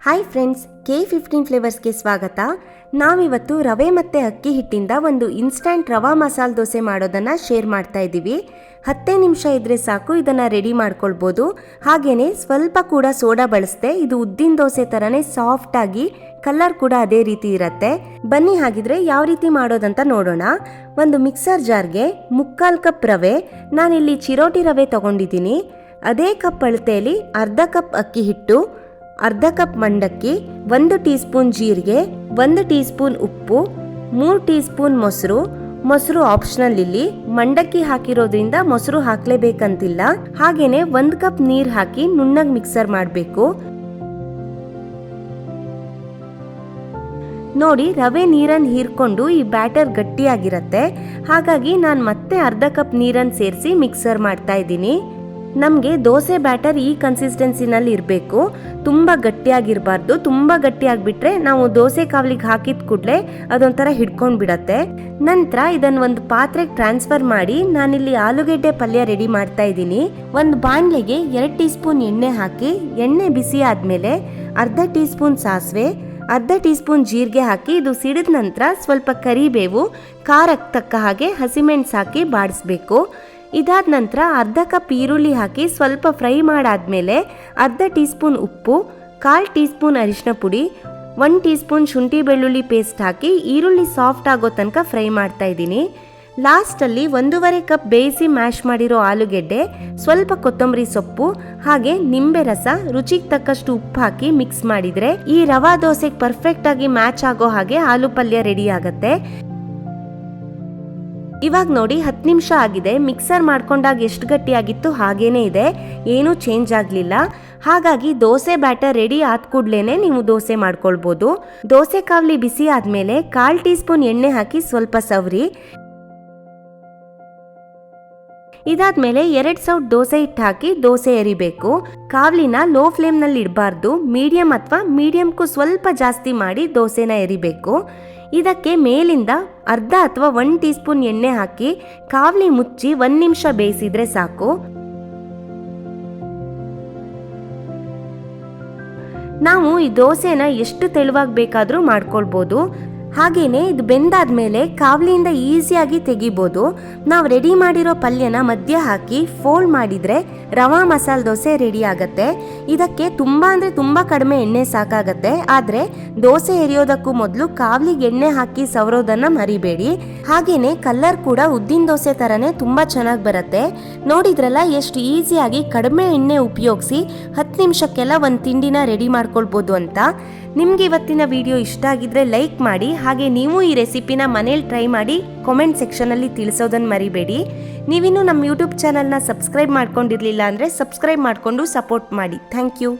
Hi friends, K15 ಫ್ಲೇವರ್ಸ್ಗೆ ಸ್ವಾಗತ. ನಾವಿವತ್ತು ರವೆ ಮತ್ತು ಅಕ್ಕಿ ಹಿಟ್ಟಿಂದ ಒಂದು ಇನ್ಸ್ಟಂಟ್ ರವಾ ಮಸಾಲೆ ದೋಸೆ ಮಾಡೋದನ್ನು ಶೇರ್ ಮಾಡ್ತಾ ಇದ್ದೀವಿ. 10 ನಿಮಿಷ ಇದ್ರೆ ಸಾಕು ಇದನ್ನು ರೆಡಿ ಮಾಡ್ಕೊಳ್ಬೋದು. ಹಾಗೆಯೇ ಸ್ವಲ್ಪ ಕೂಡ ಸೋಡಾ ಬಳಸದೆ ಇದು ಉದ್ದಿನ ದೋಸೆ ಥರನೇ ಸಾಫ್ಟಾಗಿ, ಕಲರ್ ಕೂಡ ಅದೇ ರೀತಿ ಇರುತ್ತೆ. ಬನ್ನಿ ಹಾಗಿದ್ರೆ ಯಾವ ರೀತಿ ಮಾಡೋದಂತ ನೋಡೋಣ. ಒಂದು ಮಿಕ್ಸರ್ ಜಾರ್ಗೆ 3/4 ಕಪ್ ರವೆ, ನಾನಿಲ್ಲಿ ಚಿರೋಟಿ ರವೆ ತಗೊಂಡಿದ್ದೀನಿ. ಅದೇ ಕಪ್ ಅಳತೆಯಲ್ಲಿ ಅರ್ಧ ಕಪ್ ಅಕ್ಕಿ ಹಿಟ್ಟು, ಅರ್ಧ ಕಪ್ ಮಂಡಕ್ಕಿ, 1 ಟೀ ಸ್ಪೂನ್ ಜೀರಿಗೆ, 1 ಟೀ ಸ್ಪೂನ್ ಉಪ್ಪು, 3 ಟೀ ಸ್ಪೂನ್ ಮೊಸರು ಆಪ್ಷನಲ್. ಇಲ್ಲಿ ಮಂಡಕ್ಕಿ ಹಾಕಿರೋದ್ರಿಂದ ಮೊಸರು ಹಾಕ್ಲೇಬೇಕಂತಿಲ್ಲ. ಹಾಗೇನೆ 1 ಕಪ್ ನೀರ್ ಹಾಕಿ ನುಣ್ಣಗೆ ಮಿಕ್ಸರ್ ಮಾಡಬೇಕು. ನೋಡಿ, ರವೆ ನೀರನ್ನು ಹೀರ್ಕೊಂಡು ಈ ಬ್ಯಾಟರ್ ಗಟ್ಟಿಯಾಗಿರತ್ತೆ. ಹಾಗಾಗಿ ನಾನು ಮತ್ತೆ ಅರ್ಧ ಕಪ್ ನೀರನ್ನು ಸೇರಿಸಿ ಮಿಕ್ಸರ್ ಮಾಡ್ತಾ ಇದ್ದೀನಿ. ನಮಗೆ ದೋಸೆ ಬ್ಯಾಟರ್ ಈ ಕನ್ಸಿಸ್ಟೆನ್ಸಿನಲ್ಲಿ ಇರಬೇಕು, ತುಂಬ ಗಟ್ಟಿಯಾಗಿರಬಾರ್ದು. ತುಂಬ ಗಟ್ಟಿಯಾಗಿಬಿಟ್ರೆ ನಾವು ದೋಸೆ ಕಾವಲಿಗೆ ಹಾಕಿದ ಕೂಡಲೇ ಅದೊಂಥರ ಹಿಡ್ಕೊಂಡು ಬಿಡತ್ತೆ. ನಂತರ ಇದನ್ನು ಒಂದು ಪಾತ್ರೆಗೆ ಟ್ರಾನ್ಸ್ಫರ್ ಮಾಡಿ ನಾನಿಲ್ಲಿ ಆಲೂಗೆಡ್ಡೆ ಪಲ್ಯ ರೆಡಿ ಮಾಡ್ತಾ ಇದ್ದೀನಿ. ಒಂದು ಬಾಣಲೆಗೆ 2 ಟೀ ಸ್ಪೂನ್ ಎಣ್ಣೆ ಹಾಕಿ, ಎಣ್ಣೆ ಬಿಸಿ ಆದಮೇಲೆ ಅರ್ಧ ಟೀ ಸ್ಪೂನ್ ಸಾಸಿವೆ, ಅರ್ಧ ಟೀ ಸ್ಪೂನ್ ಜೀರಿಗೆ ಹಾಕಿ ಇದು ಸಿಡಿದ ನಂತರ ಸ್ವಲ್ಪ ಕರಿಬೇವು, ಖಾರಕ್ಕೆ ತಕ್ಕ ಹಾಗೆ ಹಸಿಮೆಣಸು ಹಾಕಿ ಬಾಡಿಸ್ಬೇಕು. ಇದಾದ ನಂತರ ಅರ್ಧ ಕಪ್ ಈರುಳ್ಳಿ ಹಾಕಿ ಸ್ವಲ್ಪ ಫ್ರೈ ಮಾಡಾದ್ಮೇಲೆ ಅರ್ಧ ಟೀ ಸ್ಪೂನ್ ಉಪ್ಪು, 1/4 ಟೀ ಸ್ಪೂನ್ ಅರಿಶಿನ ಪುಡಿ, 1 ಟೀ ಸ್ಪೂನ್ ಶುಂಠಿ ಬೆಳ್ಳುಳ್ಳಿ ಪೇಸ್ಟ್ ಹಾಕಿ ಈರುಳ್ಳಿ ಸಾಫ್ಟ್ ಆಗೋ ತನಕ ಫ್ರೈ ಮಾಡ್ತಾ ಇದ್ದೀನಿ. ಲಾಸ್ಟಲ್ಲಿ 1.5 ಕಪ್ ಬೇಯಿಸಿ ಮ್ಯಾಶ್ ಮಾಡಿರೋ ಆಲೂಗೆಡ್ಡೆ, ಸ್ವಲ್ಪ ಕೊತ್ತಂಬರಿ ಸೊಪ್ಪು ಹಾಗೆ ನಿಂಬೆ ರಸ, ರುಚಿಗೆ ತಕ್ಕಷ್ಟು ಉಪ್ಪು ಹಾಕಿ ಮಿಕ್ಸ್ ಮಾಡಿದರೆ ಈ ರವಾ ದೋಸೆಗೆ ಪರ್ಫೆಕ್ಟ್ ಆಗಿ ಮ್ಯಾಚ್ ಆಗೋ ಹಾಗೆ ಆಲೂ ಪಲ್ಯ ರೆಡಿ ಆಗುತ್ತೆ. ಇವಾಗ ನೋಡಿ 10 ನಿಮಿಷ ಆಗಿದೆ. ಮಿಕ್ಸರ್ ಮಾಡ್ಕೊಂಡಾಗ ಎಷ್ಟು ಗಟ್ಟಿಯಾಗಿತ್ತು ಹಾಗೇನೇ ಇದೆ, ಏನೂ ಚೇಂಜ್ ಆಗಲಿಲ್ಲ. ಹಾಗಾಗಿ ದೋಸೆ ಬ್ಯಾಟರ್ ರೆಡಿ ಆದ ಕೂಡಲೇ ನೀವು ದೋಸೆ ಮಾಡ್ಕೊಳ್ಬೋದು. ದೋಸೆ ಕಾವಲಿ ಬಿಸಿ ಆದಮೇಲೆ 1/4 ಟೀ ಸ್ಪೂನ್ ಎಣ್ಣೆ ಹಾಕಿ ಸ್ವಲ್ಪ ಸವರಿ. ಇದಾದ್ಮೇಲೆ 2 ಸೌಟ್ ದೋಸೆ ಹಿಟ್ಟು ಹಾಕಿ ದೋಸೆ ಎರಿಬೇಕು. ಕಾವಲಿನ ಲೋ ಫ್ಲೇಮ್ನಲ್ಲಿ ಇಡಬಾರ್ದು, ಮೀಡಿಯಂ ಅಥವಾ ಮೀಡಿಯಂಗೂ ಸ್ವಲ್ಪ ಜಾಸ್ತಿ ಮಾಡಿ ದೋಸೆನ ಎರಿಬೇಕು. ಇದಕ್ಕೆ ಮೇಲಿಂದ ಅರ್ಧ ಅಥವಾ 1 ಟೀ ಸ್ಪೂನ್ ಎಣ್ಣೆ ಹಾಕಿ ಕಾವಲಿ ಮುಚ್ಚಿ 1 ನಿಮಿಷ ಬೇಯಿಸಿದ್ರೆ ಸಾಕು. ನಾವು ಈ ದೋಸೆನ ಎಷ್ಟು ತೆಳುವಾಗಿ ಬೇಕಾದರೂ ಮಾಡ್ಕೊಳ್ಬೋದು. ಹಾಗೇನೆ ಇದು ಬೆಂದಾದ್ಮೇಲೆ ಕಾವಲಿಯಿಂದ ಈಸಿಯಾಗಿ ತೆಗಿಬೋದು. ನಾವು ರೆಡಿ ಮಾಡಿರೋ ಪಲ್ಯನ ಮಧ್ಯ ಹಾಕಿ ಫೋಲ್ಡ್ ಮಾಡಿದರೆ ರವಾ ಮಸಾಲೆ ದೋಸೆ ರೆಡಿ ಆಗತ್ತೆ. ಇದಕ್ಕೆ ತುಂಬ ಅಂದರೆ ತುಂಬ ಕಡಿಮೆ ಎಣ್ಣೆ ಸಾಕಾಗತ್ತೆ. ಆದರೆ ದೋಸೆ ಎರಿಯೋದಕ್ಕೂ ಮೊದಲು ಕಾವಲಿಗೆ ಎಣ್ಣೆ ಹಾಕಿ ಸವರೋದನ್ನು ಮರಿಬೇಡಿ. ಹಾಗೇನೆ ಕಲರ್ ಕೂಡ ಉದ್ದಿನ ದೋಸೆ ಥರನೇ ತುಂಬ ಚೆನ್ನಾಗಿ ಬರುತ್ತೆ. ನೋಡಿದ್ರಲ್ಲ ಎಷ್ಟು ಈಸಿಯಾಗಿ ಕಡಿಮೆ ಎಣ್ಣೆ ಉಪಯೋಗಿಸಿ 10 ನಿಮಿಷಕ್ಕೆಲ್ಲ ಒಂದು ತಿಂಡಿನ ರೆಡಿ ಮಾಡ್ಕೊಳ್ಬೋದು ಅಂತ. ನಿಮ್ಗೆ ಇವತ್ತಿನ ವಿಡಿಯೋ ಇಷ್ಟ ಆಗಿದ್ರೆ ಲೈಕ್ ಮಾಡಿ. ಹಾಗೆ ನೀವು ಈ ರೆಸಿಪಿನ ಮನೇಲಿ ಟ್ರೈ ಮಾಡಿ ಕಾಮೆಂಟ್ ಸೆಕ್ಷನಲ್ಲಿ ತಿಳಿಸೋದನ್ನು ಮರಿಬೇಡಿ. ನೀವಿನ್ನೂ ನಮ್ಮ ಯೂಟ್ಯೂಬ್ ಚಾನಲ್ನ ಸಬ್ಸ್ಕ್ರೈಬ್ ಮಾಡ್ಕೊಂಡಿರಲಿಲ್ಲ ಅಂದರೆ ಸಬ್ಸ್ಕ್ರೈಬ್ ಮಾಡಿಕೊಂಡು ಸಪೋರ್ಟ್ ಮಾಡಿ. Thank you.